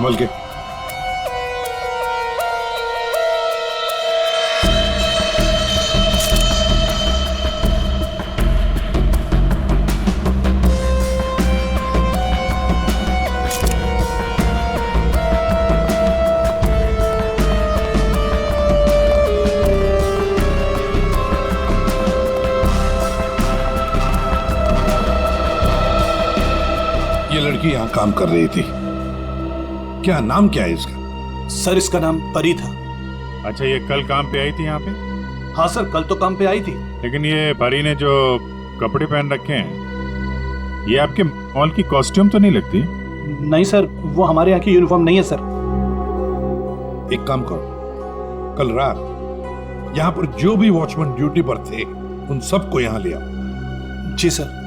संभल के। ये लड़की यहाँ काम कर रही थी, क्या नाम क्या है इसका? सर इसका नाम परी था। अच्छा, ये कल काम पे आई थी यहाँ पे? हाँ सर, कल तो काम पे आई थी। लेकिन ये परी ने जो कपड़े पहन रखे हैं, ये आपके मॉल की कॉस्ट्यूम तो नहीं लगती? नहीं सर, वो हमारे यहाँ की यूनिफॉर्म नहीं है सर। एक काम करो, कल रात यहाँ पर जो भी वॉचमैन ड्यूटी पर थे उन सबको यहाँ ले आओ। जी सर।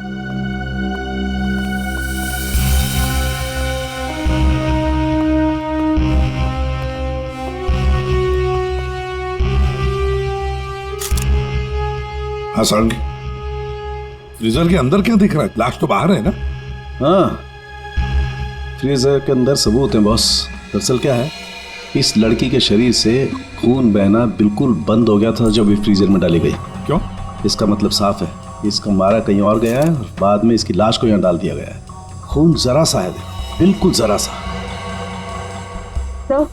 हाँ सारंगी, फ्रीजर के अंदर क्या दिख रहा है? लाश तो बाहर है ना? हाँ, फ्रीजर के अंदर सबूत है बॉस। दरअसल क्या है, इस लड़की के शरीर से खून बहना बिल्कुल बंद हो गया था जब ये फ्रीजर में डाली गई। क्यों? इसका मतलब साफ है, इसका मारा कहीं और गया है और बाद में इसकी लाश को यहाँ डाल दिया गया है। खून जरा सा है, बिल्कुल जरा सा। सर,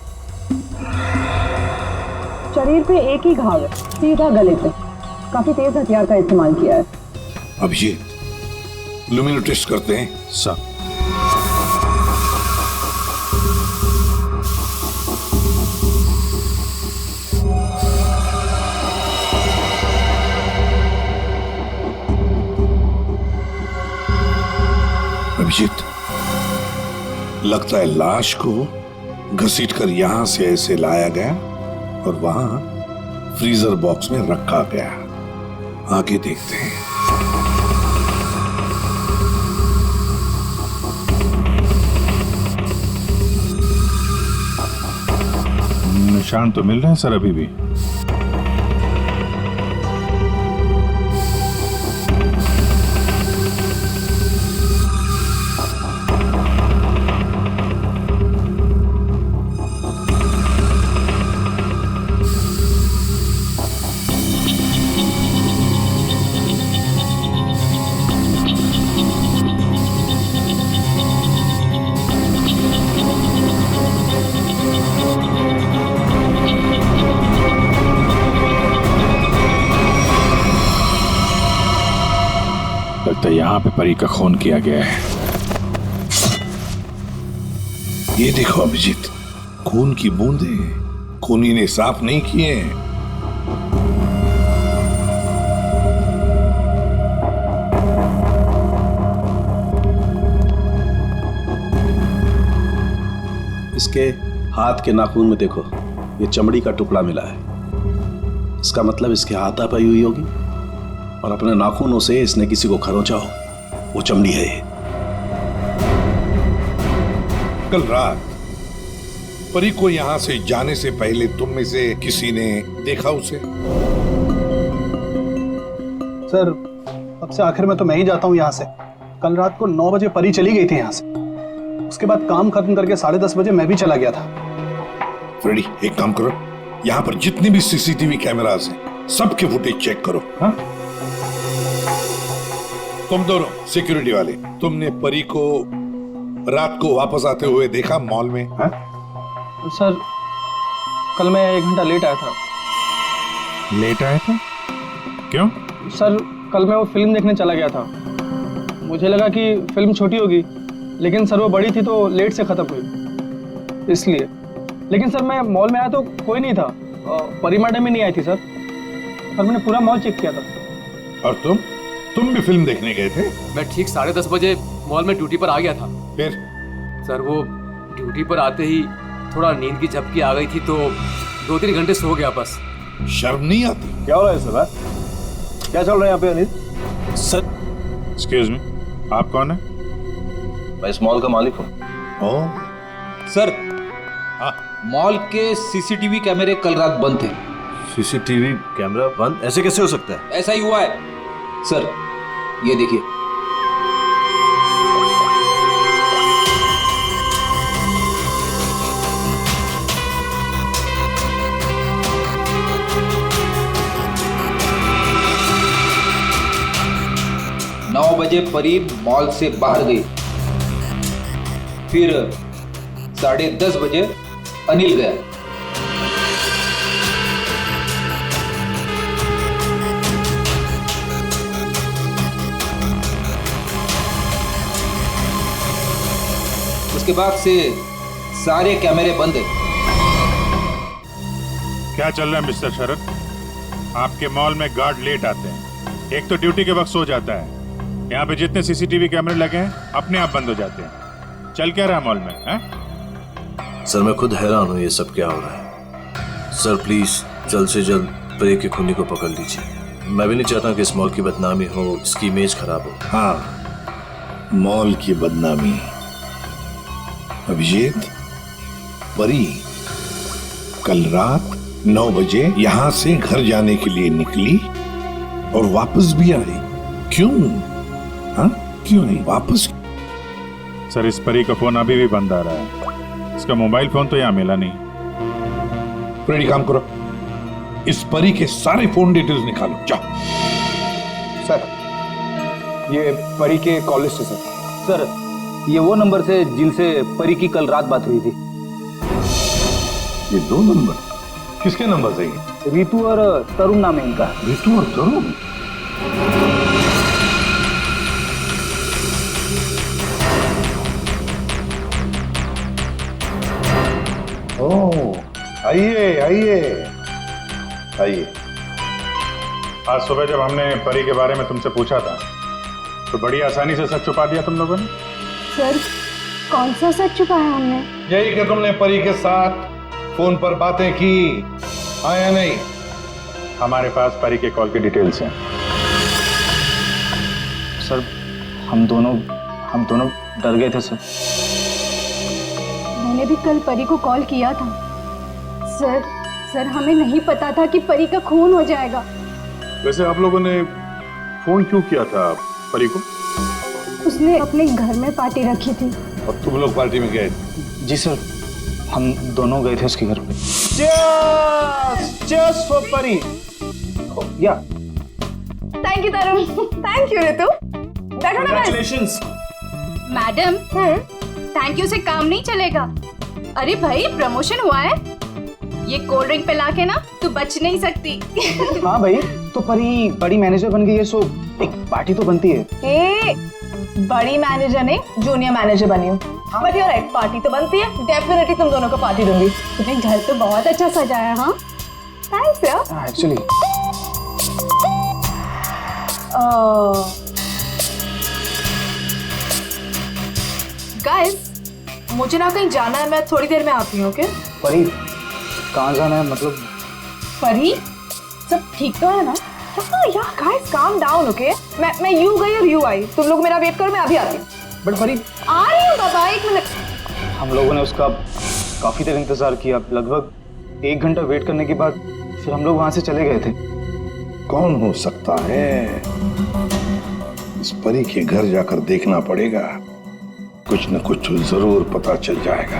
शरीर पे एक ही घाव है, सीधा गले पे। काफी तेज हथियार का इस्तेमाल किया है। अब ये लुमिनो टेस्ट करते हैं। सर, अभिजीत, लगता है लाश को घसीटकर यहां से ऐसे लाया गया और वहां फ्रीजर बॉक्स में रखा गया। आगे देखते हैं। निशान तो मिल रहे हैं सर अभी भी। लगता है यहाँ पे परी का खून किया गया है। ये देखो अभिजीत, खून की बूंदे खूनी ने साफ नहीं किए हैं। इसके हाथ के नाखून में देखो, ये चमड़ी का टुकड़ा मिला है। इसका मतलब इसके हाथापाई हुई होगी और अपने नाखूनों से इसने किसी को खरोंचा हो, वो चमड़ी है ये। कल रात परी को यहां से जाने से पहले तुम में से किसी ने देखा उसे? सर, सबसे आखिर में तो मैं ही जाता हूँ यहाँ से। कल रात को 9 बजे परी चली गई थी यहाँ से। उसके बाद काम खत्म करके 10:30 बजे मैं भी चला गया था। फ्रेडी, एक काम करो, यहाँ पर जितनी भी सीसीटीवी कैमरास हैं सबके फुटेज चेक करो। हाँ? तुम दोनों सिक्योरिटी वाले, तुमने परी को रात को वापस आते हुए देखा मॉल में? हाँ? सर, कल मैं 1 घंटा लेट आया था। लेट आए थे? क्यों? सर, कल मैं वो फिल्म देखने चला गया था। मुझे लगा कि फिल्म छोटी होगी, लेकिन सर वो बड़ी थी तो लेट से खत्म हुई, इसलिए। लेकिन सर मैं मॉल में आया तो कोई नहीं था। परी मैडम भी नहीं आई थी सर। मैंने पूरा मॉल चेक किया था। और तुम भी फिल्म देखने गए थे? मैं ठीक 10:30 बजे मॉल में ड्यूटी पर आ गया था। फिर? सर वो ड्यूटी पर आते ही थोड़ा नींद की झपकी आ गई थी तो 2-3 घंटे सो गया बस। शर्म नहीं आती? क्या हो रहा है सर? क्या चल रहा है यहाँ पे अनिल? सर, एक्सक्यूज मी, आप कौन है? मैं इस मॉल का मालिक हूँ। सर, हाँ? मॉल के सीसीटीवी कैमरे कल रात बंद थे। सीसीटीवी कैमरा बंद? ऐसे कैसे हो सकता है? ऐसा ही हुआ है सर, ये देखिए। 9 बजे परी मॉल से बाहर गई। फिर 10:30 बजे अनिल गया। उसके बाद से सारे कैमरे बंद है। क्या चल रहा है मिस्टर शरद? आपके मॉल में गार्ड लेट आते हैं, एक तो ड्यूटी के वक्त सो जाता है, यहाँ पे जितने सीसीटीवी कैमरे लगे हैं अपने आप बंद हो जाते हैं। चल क्या रहा है मॉल में है? सर मैं खुद हैरान हूँ ये सब क्या हो रहा है। सर प्लीज जल्द से जल्द परी के खूनी को पकड़ लीजिए। मैं भी नहीं चाहता कि इस मॉल की बदनामी हो, इसकी इमेज खराब हो। हाँ, मॉल की बदनामी। अभिजीत, परी कल रात 9 बजे यहां से घर जाने के लिए निकली और वापस भी आई। क्यों? हाँ, क्यों आई वापस? सर इस परी का फोन अभी भी बंद आ रहा है, इसका मोबाइल फोन तो यहाँ मिला नहीं। रेडी, काम करो, इस परी के सारे फोन डिटेल्स निकालो, जाओ। सर ये परी के कॉल लिस्ट है सर। ये वो नंबर से जिनसे परी की कल रात बात हुई थी। ये 2 नंबर किसके नंबर से? रितु और तरुण नाम है इनका। रितु और तरुण? ओह, आइए आइए आइए। आज सुबह जब हमने परी के बारे में तुमसे पूछा था तो बड़ी आसानी से सच छुपा दिया तुम लोगों ने। सर कौन सा सच छुपाया हमने? यही कि तुमने परी के साथ फोन पर बातें की, आया नहीं? हमारे पास परी के कॉल की डिटेल्स हैं। सर हम दोनों डर गए थे सर। मैंने भी कल परी को कॉल किया था। सर हमें नहीं पता था कि परी का खून हो जाएगा। वैसे आप लोगों ने फोन क्यों किया था परी को? उसने अपने घर में पार्टी रखी थी। और तुम लोग पार्टी में गए? जी सर, हम दोनों गए थे उसके घर पे। Cheers for परी। या thank you Tarun, thank you Ritu. बैठो ना कांग्रेचुलेशंस। मैडम थैंक यू से काम नहीं चलेगा। अरे भाई प्रमोशन हुआ है, ये कोल्ड ड्रिंक पिला के ना तू बच नहीं सकती। हाँ भाई, तो परी बड़ी मैनेजर बन गई है, सो एक पार्टी तो बनती है। बड़ी मैनेजर ने जूनियर मैनेजर बनी हूँ, बट यू राइट, पार्टी तो बनती है। डेफिनेटली तुम दोनों को पार्टी दूंगी। तुम्हें घर तो बहुत अच्छा सजाया। हाँ थैंक्स यार। एक्चुअली गाइस मुझे ना कहीं जाना है, मैं थोड़ी देर में आती हूँ। ओके परी कहाँ जाना है? मतलब परी सब ठीक तो है ना? हाँ यार गाइस काम डाउन। ओके मैं यू गई और यू आई, तुम लोग मेरा वेट करो, मैं अभी आती हूँ। बट परी आ रही हूँ बाबा, 1 मिनट। हम लोगों ने उसका काफी देर इंतजार किया, लगभग 1 घंटा वेट करने के बाद फिर हम लोग वहां से चले गए थे। कौन हो सकता है? इस परी के घर जाकर देखना पड़ेगा, कुछ न कुछ जरूर पता चल जाएगा।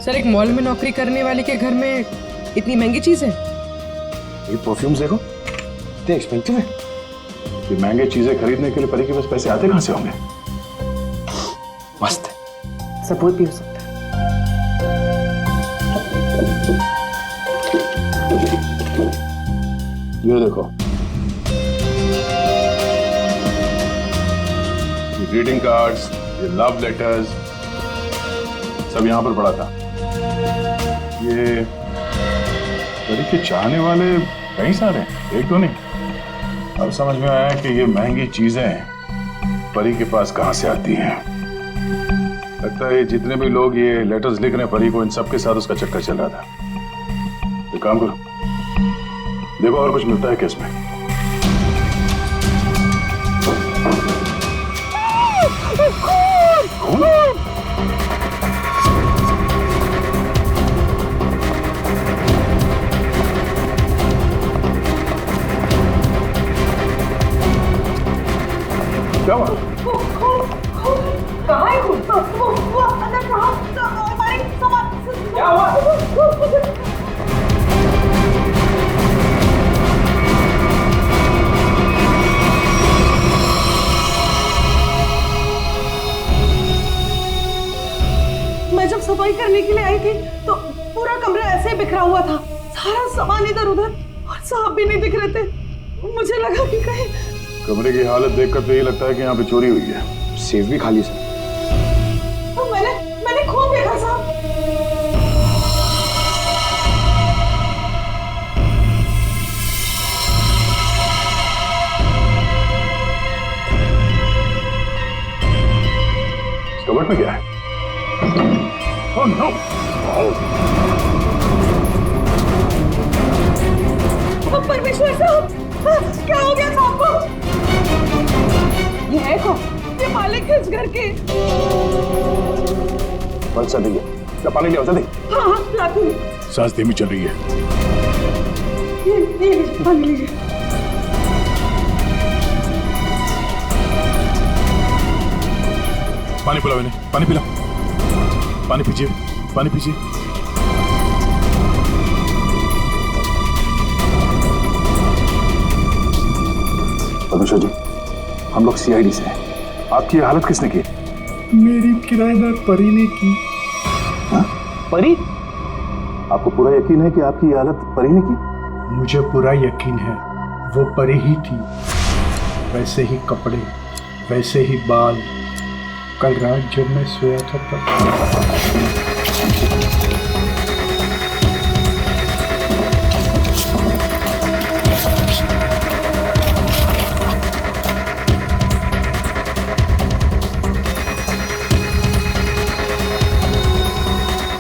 सर एक मॉल में नौकरी करने वाले के घर में इतनी महंगी चीज है? ये परफ्यूम्स देखो, इतने एक्सपेंसिव है। ये महंगे चीजें खरीदने के लिए परी के पास पैसे आते कहां से होंगे? मस्त है। सब कोई पी सकता है। ये देखो, ये ग्रीटिंग कार्ड्स, ये लव लेटर्स, सब यहां पर पड़ा था। ये परी के चाहने वाले कई सारे हैं, एक तो नहीं। अब समझ में आया कि ये महंगी चीजें परी के पास कहां से आती हैं। लगता है जितने भी लोग ये लेटर्स लिख रहे हैं परी को, इन सब के साथ उसका चक्कर चल रहा था। एक काम करो, देखो और कुछ मिलता है क्या इसमें। क्या हुआ? कहाँ है वो अंदर कहाँ हमारे सामान क्या हुआ? मैं जब सफाई करने के लिए आई थी तो पूरा कमरा ऐसे ही बिखरा हुआ था, सारा सामान इधर उधर, और साहब भी नहीं दिख रहे थे। मुझे लगा कि कहीं कमरे की हालत देखकर तो ये लगता है कि यहाँ पे चोरी हुई है। सेफ भी खाली सर। तो मैंने खूब देखा साहब। कबर्ड में क्या है? Oh no! परमेश्वर साहब, क्या हो गया साहब को? ये है कौन? ये मालिक है इस घर के। बस जल्दी है, पानी ले आओ जल्दी। हाँ लाती हूँ। सांस धीमी चल रही है। ये लीजिए, पानी लीजिए। पानी पिलाओ इन्हें, पानी पिलाओ। पानी पीजिए, पानी पीजिए। परमेश्वर जी, हम लोग सीआईडी से हैं। आपकी ये हालत किसने की? मेरी किराएदार परी ने की। हाँ? परी? आपको पूरा यकीन है कि आपकी ये हालत परी ने की? मुझे पूरा यकीन है, वो परी ही थी। वैसे ही कपड़े, वैसे ही बाल। कल रात जब मैं सोया था तब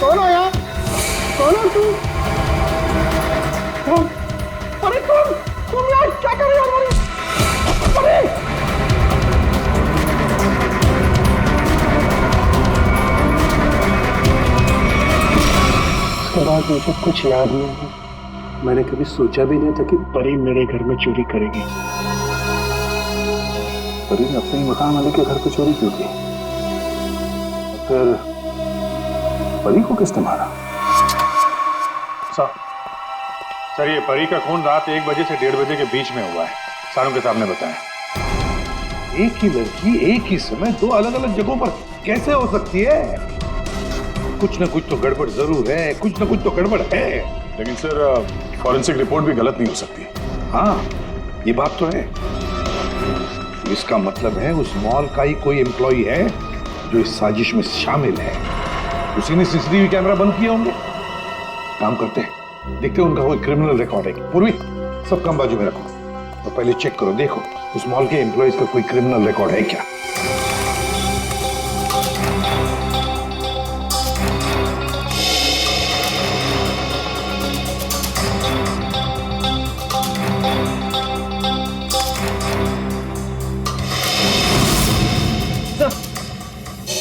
कौन आया? कौन हो तू? कौन? अरे तुम यार क्या कर रहे हो? अरे उसके बाद मुझे कुछ याद नहीं है। मैंने कभी सोचा भी नहीं था कि परी मेरे घर में चोरी करेगी। परी ने अपने मकान वाले के घर पे चोरी क्यों की? फिर परी को किसने मारा? सर ये परी का खून रात 1 बजे से 1:30 बजे के बीच में हुआ है, सारों के सामने बताया। एक ही लड़की एक ही समय 2 अलग अलग जगहों पर कैसे हो सकती है? कुछ ना कुछ तो गड़बड़ जरूर है, कुछ ना कुछ तो गड़बड़ है। लेकिन सर फॉरेंसिक रिपोर्ट भी गलत नहीं हो सकती। हाँ, ये बात तो है। इसका मतलब है उस मॉल का ही कोई एम्प्लॉई है जो इस साजिश में शामिल है। उसी ने सीसीटीवी कैमरा बंद किए होंगे। काम करते हैं, देखते हैं उनका कोई क्रिमिनल रिकॉर्ड है। पूर्वी, सब काम बाजू में रखो और पहले चेक करो, देखो उस मॉल के एम्प्लॉइज का कोई क्रिमिनल रिकॉर्ड है क्या।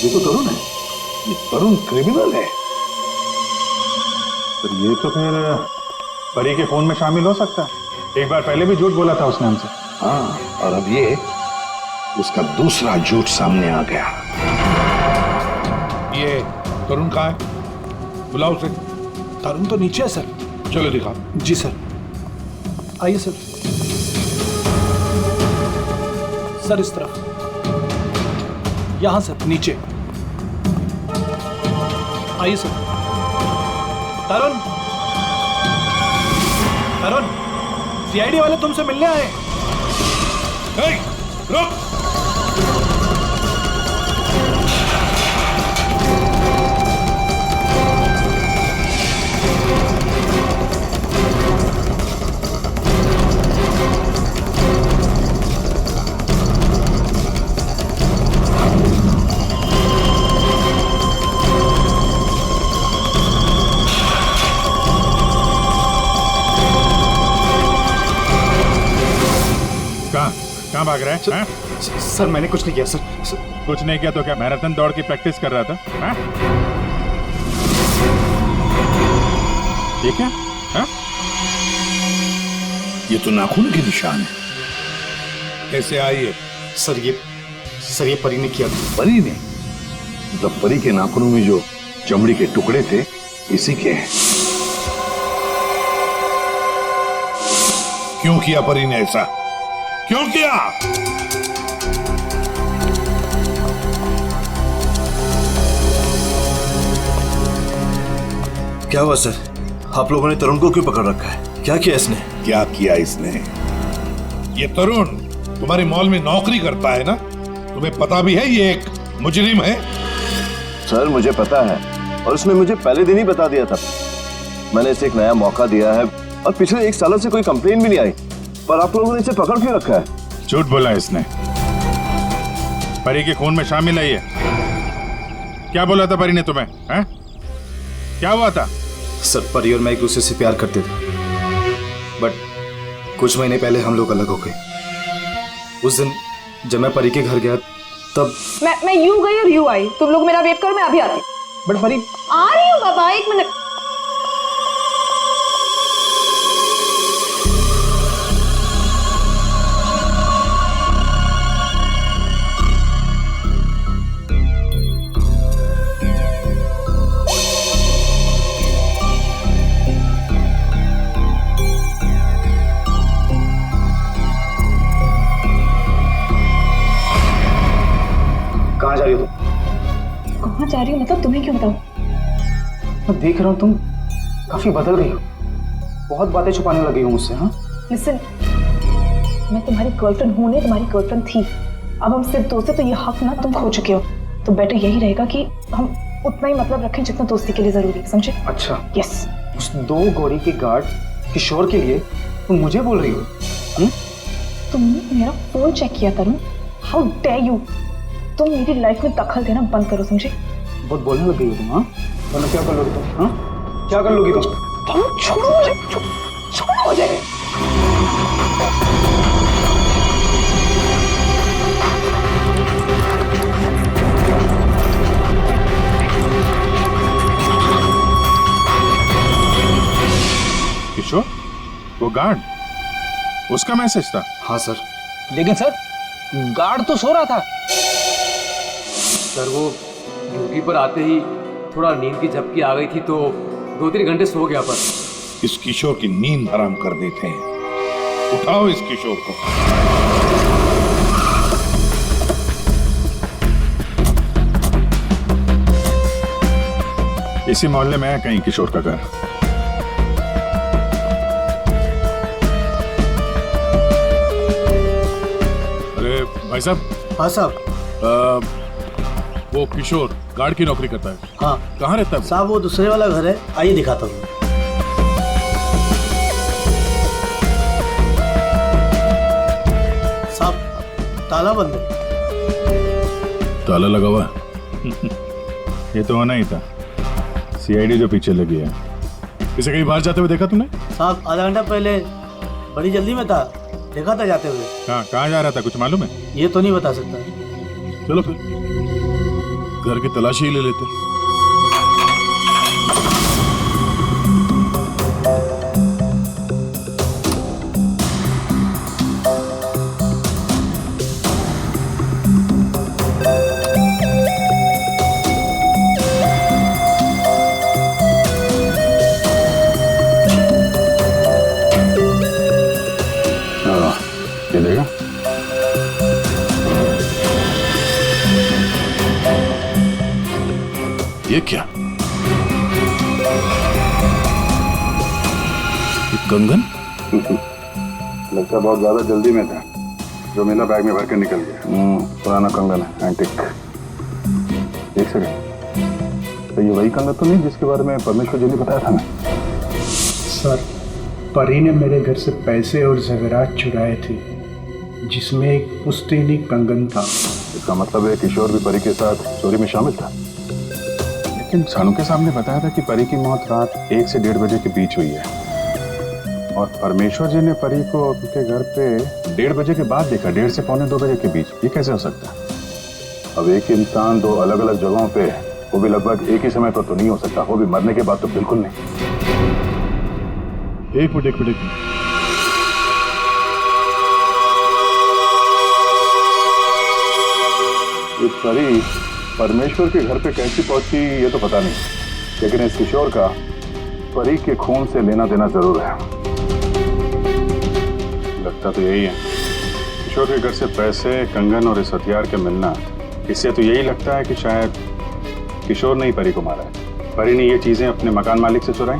ये तो तरुण है, ये तरुण क्रिमिनल है। तो ये तो फिर परी के खून में शामिल हो सकता है। एक बार पहले भी झूठ बोला था उसने हमसे। हाँ, और अब ये उसका दूसरा झूठ सामने आ गया। ये तरुण कहाँ है? बुलाओ उसे। तरुण तो नीचे है सर। चलो दिखाओ। जी सर, आइए सर। सर इस तरफ, यहां सर, नीचे आइए सर। तरुण, तरुण, सीआईडी वाले तुमसे मिलने आए। रुक। कहाँ भाग रहा है? सर मैंने कुछ नहीं किया सर। कुछ नहीं किया तो क्या मैराथन दौड़ की प्रैक्टिस कर रहा था? हाँ? ये क्या? हाँ? ये तो नाखून के निशान है। कैसे आई है? सर ये परी ने किया। परी ने? मतलब परी के नाखूनों में जो चमड़ी के टुकड़े थे इसी के हैं। क्यों किया परी ने ऐसा? क्यों किया? क्या हुआ सर? आप लोगों ने तरुण को क्यों पकड़ रखा है? क्या किया इसने? क्या किया इसने? ये तरुण तुम्हारी मॉल में नौकरी करता है ना? तुम्हें पता भी है ये एक मुजरिम है? सर मुझे पता है और उसने मुझे पहले दिन ही बता दिया था। मैंने इसे एक नया मौका दिया है और पिछले 1 सालों से कोई कंप्लेन भी नहीं आई, पर आप लोगों ने इसे पकड़ क्यों रखा है? झूठ बोला इसने। परी के खून में शामिल है ये। क्या बोला था परी ने तुम्हें? हैं? क्या हुआ था? सर परी और मैं एक दूसरे से प्यार करते थे, बट कुछ महीने पहले हम लोग अलग हो गए। उस दिन जब मैं परी के घर गया तब मैं यूं गई और यूं आई। तुम लोग मेरा वेट करो, मैं अभी आती हूँ। बट परी, आ रही हूँ बाबा, 1 मिनट। कहाँ जा रही हो तुम? कहाँ जा रही हूँ मतलब तुम्हें क्यों बताऊँ? मैं देख रहा हूँ तुम काफी बदल गई हो, बहुत बातें छुपाने लगी हो मुझसे। हाँ लिसन, मैं तुम्हारी गर्लफ्रेंड हूँ नहीं, तुम्हारी गर्लफ्रेंड थी। अब हम सिर्फ दोस्त हैं, तो ये हक ना तुम खो चुके हो। तो बेटर यही रहेगा कि हम उतना ही मतलब रखें जितना दोस्ती के लिए जरूरी है, समझे? अच्छा, यस। उस 2 गोरी के गार्ड किशोर के लिए तुम मुझे बोल रही हो? तुमने मेरा फोन चेक किया तरुण, हाउ डेयर यू। तुम मेरी लाइफ में दखल देना बंद करो, समझे? बहुत बोलने लग गई हो तुम। हाँ, वरना क्या कर लोगी तुम? हाँ, क्या कर लोगी तुम? छोड़ो मुझे, छोड़ो मुझे। किशोर, वो गार्ड, उसका मैसेज था? हाँ सर। लेकिन सर गार्ड तो सो रहा था। सर वो ड्यूटी पर आते ही थोड़ा नींद की झपकी आ गई थी तो 2-3 घंटे सो गया। पर इस किशोर की नींद हराम कर देते हैं। उठाओ इस किशोर को। इसी मोहल्ले में है कहीं किशोर का घर। अरे भाई साहब। हाँ साहब। वो किशोर गार्ड की नौकरी करता है। हाँ। कहाँ रहता है साहब वो दूसरे वाला घर है, आइए दिखाता हूँ। साहब ताला बंद है। ताला लगा हुआ है। ये तो होना ही था, सीआईडी जो पीछे लगी है। इसे कहीं बाहर जाते हुए देखा तूने? साहब आधा घंटा पहले बड़ी जल्दी में था, देखा था जाते हुए। कहाँ जा रहा था, कुछ मालूम है? ये तो नहीं बता सकता। चलो फिर घर की तलाशी ही ले लेते। ये देगा? ये क्या? ये कंगन? लगता बहुत ज्यादा जल्दी में था, जो मेरा बैग में भर के निकल गया। पुराना कंगन है, एंटिक। एक सेकंड, तो ये वही कंगन तो नहीं जिसके बारे में परमेश्वर जी ने बताया था ना? सर परी ने मेरे घर से पैसे और ज़ेवरात चुराए थे, जिसमें एक पुश्तैनी कंगन था। इसका मतलब है किशोर भी परी के साथ चोरी में शामिल था। लेकिन सानू के सामने बताया था कि परी की मौत रात 1 से 1:30 बजे के बीच हुई है, और परमेश्वर जी ने परी को उनके घर पे 1:30 बजे के बाद देखा, 1:30 से 1:45-2 बजे के बीच। ये कैसे हो सकता है? अब एक इंसान 2 अलग अलग जगहों पे, वो भी लगभग एक ही समय पर तो नहीं हो सकता, वो भी मरने के बाद तो बिल्कुल नहीं। एक मिनट। ये परी परमेश्वर के घर पे कैसी पहुंची ये तो पता नहीं, लेकिन इस किशोर का परी के खून से लेना देना जरूर है। लगता तो यही है। किशोर के घर से पैसे, कंगन और इस हथियार के मिलना, इससे तो यही लगता है कि शायद किशोर ने ही परी को मारा है। परी ने ये चीजें अपने मकान मालिक से चुराई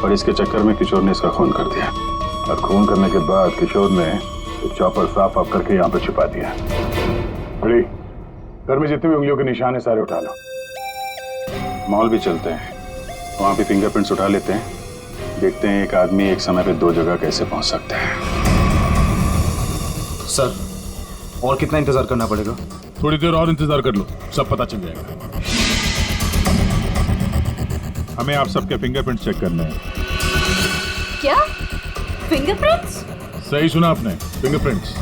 और इसके चक्कर में किशोर ने इसका खून कर दिया। और खून करने के बाद किशोर ने चॉपर साफ ऑफ करके यहाँ पर छिपा दिया। बड़ी घर में जितने भी उंगलियों के निशान है सारे उठा लो। मॉल भी चलते हैं, वहां भी फिंगरप्रिंट्स उठा लेते हैं, देखते हैं एक आदमी एक समय पे दो जगह कैसे पहुंच सकता है। सर, और कितना इंतजार करना पड़ेगा? थोड़ी देर और इंतजार कर लो, सब पता चल जाएगा। हमें आप सबके फिंगरप्रिंट्स चेक करने हैं। क्या फिंगरप्रिंट्स? सही सुना आपने, फिंगरप्रिंट्स।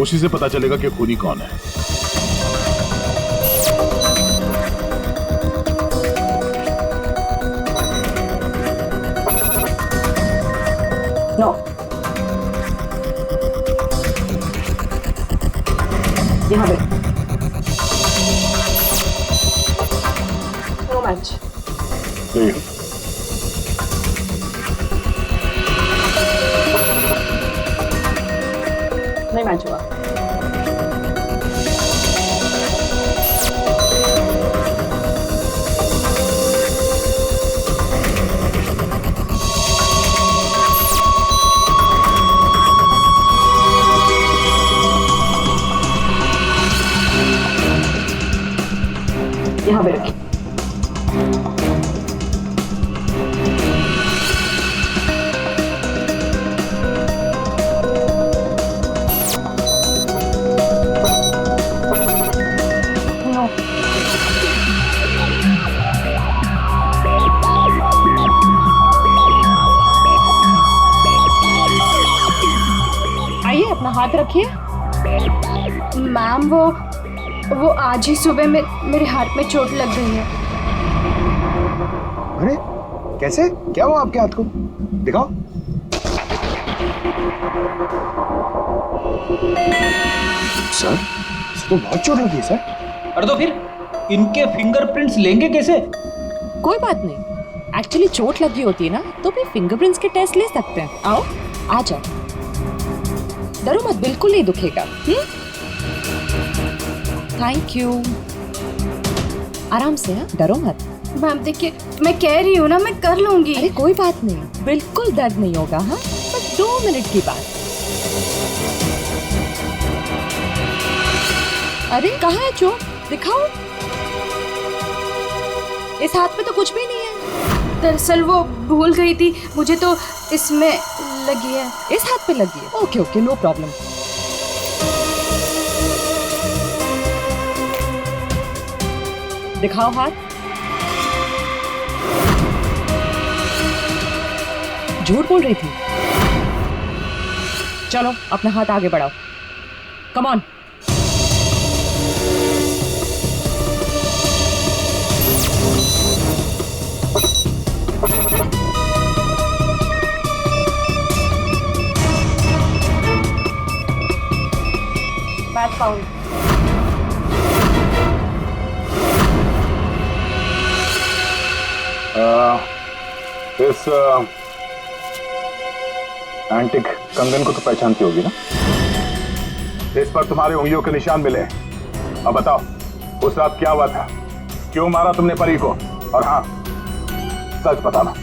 उसी से पता चलेगा कि खूनी कौन है। नो, यहाँ पे नो मैच। नहीं मैच हुआ। यहाँ पे रखिए। आइए, अपना हाथ रखिए। मैम, वो आज ही सुबह में मेरे हाथ में चोट लग गई है। अरे कैसे? क्या हुआ आपके हाथ को? दिखाओ। सर, इसे तो बहुत चोट लगी है सर। अरे तो फिर इनके फिंगरप्रिंट्स लेंगे कैसे? कोई बात नहीं, एक्चुअली चोट लगी होती है ना, तो भी फिंगरप्रिंट्स के टेस्ट ले सकते हैं। आओ, आ जाओ, डरो मत, बिल्कुल नहीं दुखेगा। Thank you. आराम से, हाँ, डरो मत। मैम देखिए, मैं कह रही हूँ ना, मैं कर लूंगी। अरे कोई बात नहीं, बिल्कुल दर्द नहीं होगा। हाँ, बस 2 मिनट की बात। अरे कहाँ है चोट? दिखाओ। इस हाथ में तो कुछ भी नहीं है। दरअसल वो भूल गई थी, मुझे तो इसमें लगी है। इस हाथ पे लगी है? Okay okay, no problem. दिखाओ हाथ। झूठ बोल रही थी। चलो अपना हाथ आगे बढ़ाओ, कम ऑन। Match found. इस एंटिक कंगन को तो पहचानती होगी ना? इस पर तुम्हारे उंगलियों के निशान मिले। अब बताओ, उस रात क्या हुआ था? क्यों मारा तुमने परी को? और हाँ, सच बताना।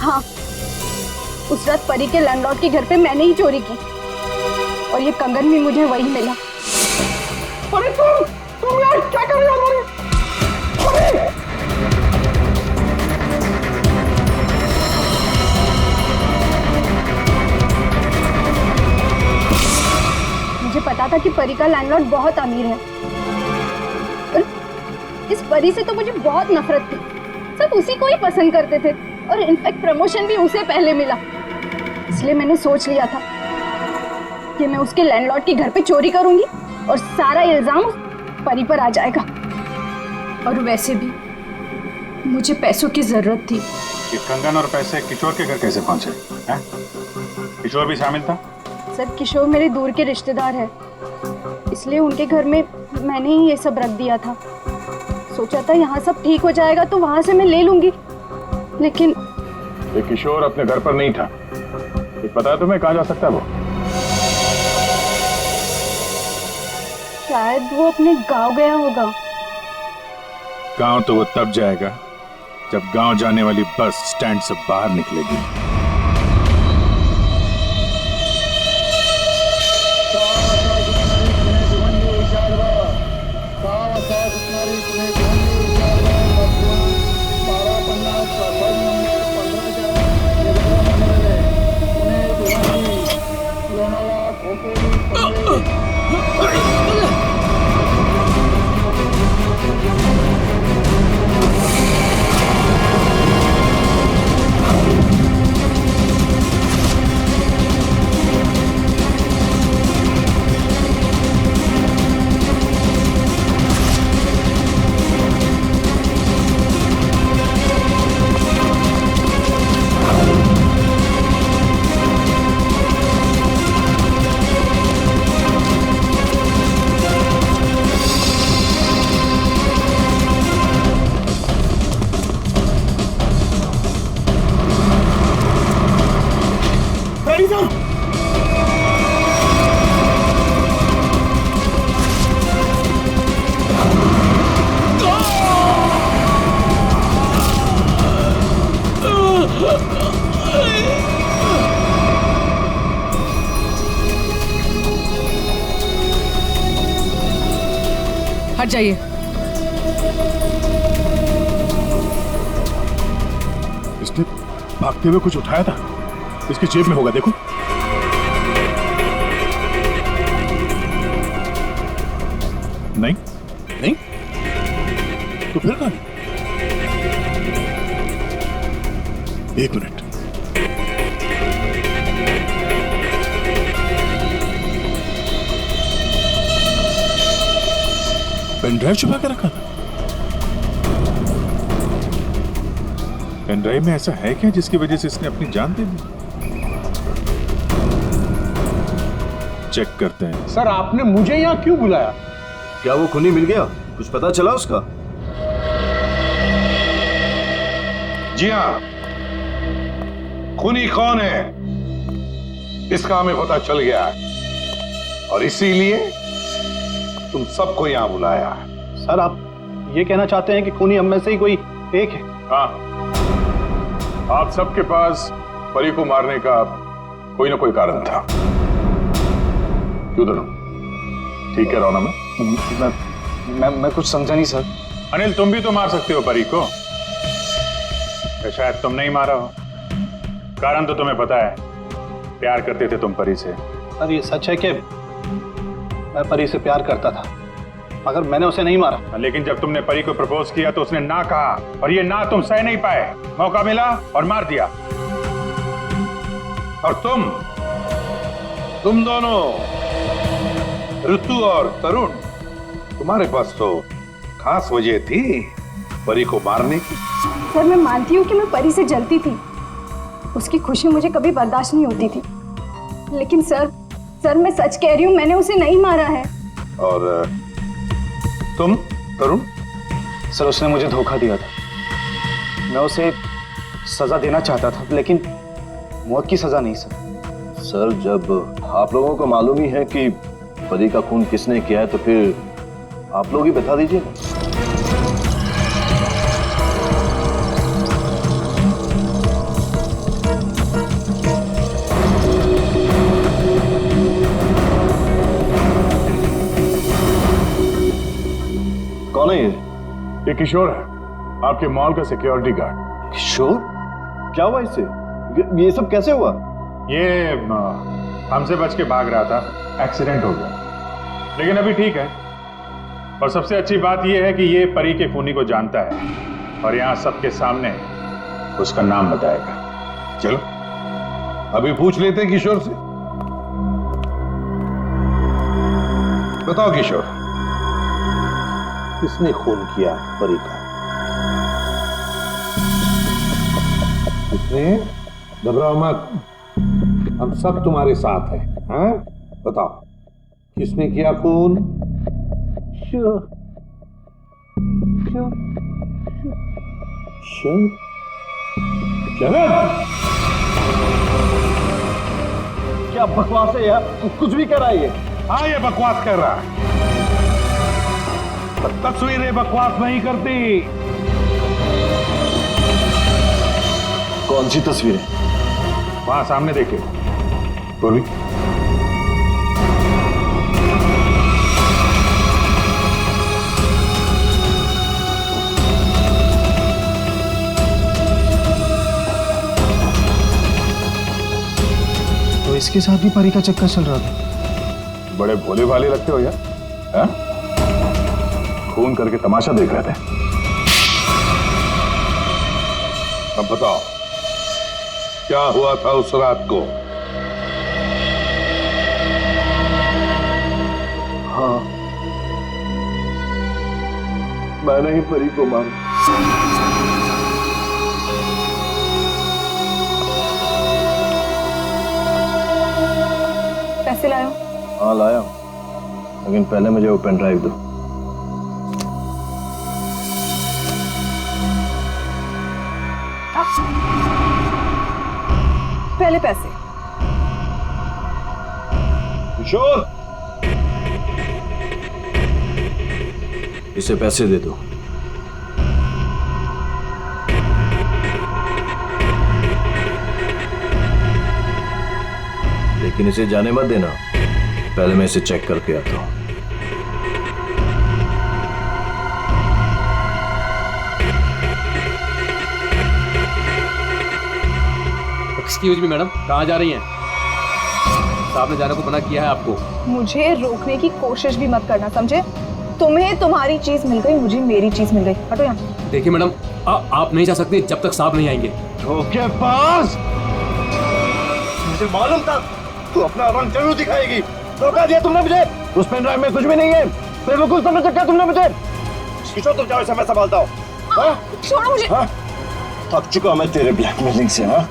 हाँ, उस रात परी के लैंडलॉर्ड के घर पे मैंने ही चोरी की और ये कंगन भी मुझे वही मिला। अरे तुम यार क्या कर रही हो? मुझे पता था कि परी का लैंडलॉर्ड बहुत अमीर है और इस परी से तो मुझे बहुत नफरत थी। सब उसी को ही पसंद करते थे और इनफैक्ट प्रमोशन भी उसे पहले मिला। इसलिए मैंने सोच लिया था कि मैं उसके लैंडलॉर्ड के घर पे चोरी करूंगी और सारा इल्जाम उस परी पर आ जाएगा। और वैसे भी मुझे पैसों की जरूरत थी। ये कंगन और पैसे किशोर के घर कैसे पहुंचे? हैं? किशोर भी शामिल था? सर, किशोर मेरे दूर के रिश्तेदार है इसलिए उनके घर में मैंने ही ये सब रख दिया था। सोचा था यहाँ सब ठीक हो जाएगा तो वहां से मैं ले लूंगी, लेकिन ये किशोर अपने घर पर नहीं था। कुछ पता है तुम्हें कहाँ जा सकता है वो? शायद वो अपने गांव गया होगा। गांव तो वो तब जाएगा जब गांव जाने वाली बस स्टैंड से बाहर निकलेगी। हट जाइए। इसने भागते हुए कुछ उठाया था, इसकी जेब में होगा, देखो। नहीं नहीं, तो फिर कहां? एक मिनट, पेन ड्राइव छुपा के रखा था। पेन ड्राइव में ऐसा है क्या जिसकी वजह से इसने अपनी जान दे दी? चेक करते हैं। सर, आपने मुझे यहाँ क्यों बुलाया? क्या वो खूनी मिल गया? कुछ पता चला उसका? जी हाँ, खूनी कौन है इसका हमें पता चल गया है और इसीलिए तुम सबको यहां बुलाया है। सर, आप ये कहना चाहते हैं कि खूनी हम में से ही कोई एक है? हाँ, आप सबके पास परी को मारने का कोई ना कोई कारण था। क्यों दोनों ठीक है रौना? मैं कुछ समझा नहीं सर। अनिल, तुम भी तो मार सकते हो परी को, शायद तुम नहीं मारा हो। कारण तो तुम्हें पता है, प्यार करते थे तुम परी से। सर, ये सच है कि मैं परी से प्यार करता था, मगर मैंने उसे नहीं मारा। लेकिन जब तुमने परी को प्रपोज किया तो उसने ना कहा, और ये ना तुम सह नहीं पाए। मौका मिला और मार दिया। और तुम दोनों, ऋतु और तरुण, तुम्हारे पास तो खास वजह थी परी को मारने की। सर, मैं मानती हूँ कि मैं परी से जलती थी, उसकी खुशी मुझे कभी बर्दाश्त नहीं होती थी, लेकिन सर मैं सच कह रही हूँ, मैंने उसे नहीं मारा है। और तुम तरुण? सर, उसने मुझे धोखा दिया था। मैं उसे सजा देना चाहता था, लेकिन मौत की सजा नहीं सर। सर, जब आप लोगों को मालूम ही है कि परी का खून किसने किया है, तो फिर आप लोग ही बता दीजिए ना। कौन है ये किशोर है, आपके मॉल का सिक्योरिटी गार्ड। किशोर? क्या हुआ इससे? ये सब कैसे हुआ? ये हमसे बच के भाग रहा था, एक्सीडेंट हो गया, लेकिन अभी ठीक है। और सबसे अच्छी बात यह है कि ये परी के खूनी को जानता है और यहाँ सबके सामने उसका नाम बताएगा। चलो अभी पूछ लेते हैं किशोर से। बताओ किशोर, किसने खून किया परी का? किसने? घबराओ मत, हम सब तुम्हारे साथ हैं। हाँ, बताओ। किसने किया खून? क्या बकवास है यार, कुछ भी कर रहा है ये। हाँ, ये बकवास कर रहा है। पर तस्वीरें बकवास नहीं करती। कौन सी तस्वीरें? वहां सामने देखे पूर्वी। तो इसके साथ भी परी का चक्कर चल रहा था। बड़े भोले भाले लगते हो यार, हैं? खून करके तमाशा देख रहे थे। अब बताओ, क्या हुआ था उस रात को? हाँ, मैंने ही परी को मारा। पैसे लायो? हाँ लाया, लेकिन पहले मुझे वो पेन ड्राइव दो। पहले पैसे। किशोर, इसे पैसे दे दो। लेकिन इसे जाने मत देना, पहले मैं इसे चेक करके आता हूं। एक्सक्यूज मी मैडम, कहाँ जा रही हैं? साहब ने जाने को मना किया है आपको। मुझे रोकने की कोशिश भी मत करना, समझे? तुम्हें तुम्हारी चीज मिल गई, मुझे मेरी चीज मिल गई। हटो यहाँ। देखिए मैडम, आप नहीं जा सकते जब तक साहब नहीं आएंगे। धोखेबाज! मुझे मालूम था तू अपना रंग जरूर दिखाएगी। धोखा दिया तुमने मुझे। उस पेन ड्राइव में कुछ भी नहीं है। बेवकूफ समझ रखा तुमने मुझे। किशोर, तुम जाओ, इसे मैं संभालता हूँ। छोड़ो मुझे। थक चुका मैं तेरे ब्लैकमेलिंग से। हाँ,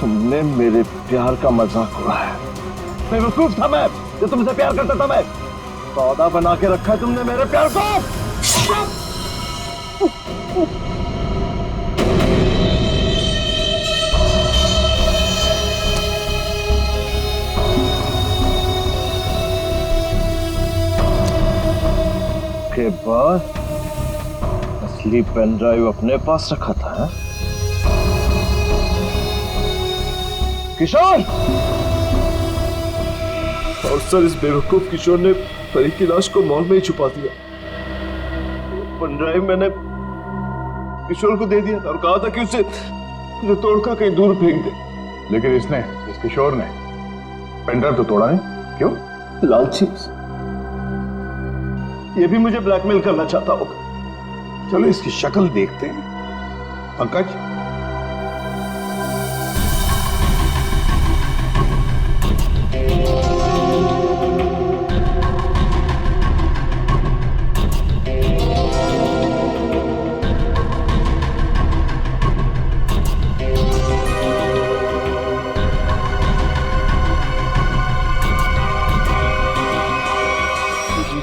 तुमने मेरे प्यार का मजाक उड़ाया। बेवकूफ था मैं जो तुमसे प्यार करता था। मैं सौदा बना के रखा है तुमने मेरे प्यार को। के बाद असली पेन ड्राइव अपने पास रखा था। है? किशोर! और सर, इस बेवकूफ किशोर ने परी की लाश को मॉल में ही छुपा दिया। पेन ड्राइव मैंने किशोर को दे दिया था और कहा था कि उसे तोड़कर कहीं दूर फेंक दे। लेकिन इसने, इस किशोर ने पेन ड्राइव तो तोड़ा नहीं, क्यों? लालची। ये भी मुझे ब्लैकमेल करना चाहता होगा। चलो इसकी शक्ल देखते हैं। पंकज,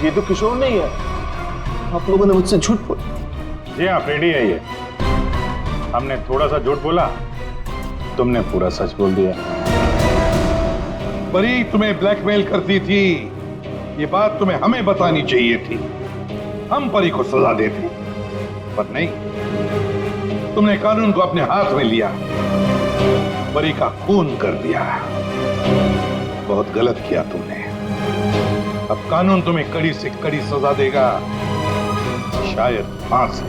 ये तो किशोर नहीं है। आप लोगों ने मुझसे झूठ बोला। जी हाँ, पेडी है ये। हमने थोड़ा सा झूठ बोला, तुमने पूरा सच बोल दिया। परी तुम्हें ब्लैकमेल करती थी, ये बात तुम्हें हमें बतानी चाहिए थी। हम परी को सजा देते, पर नहीं, तुमने कानून को अपने हाथ में लिया, परी का खून कर दिया। बहुत गलत किया तुमने। अब कानून तुम्हें कड़ी से कड़ी सजा देगा, शायद फांसी।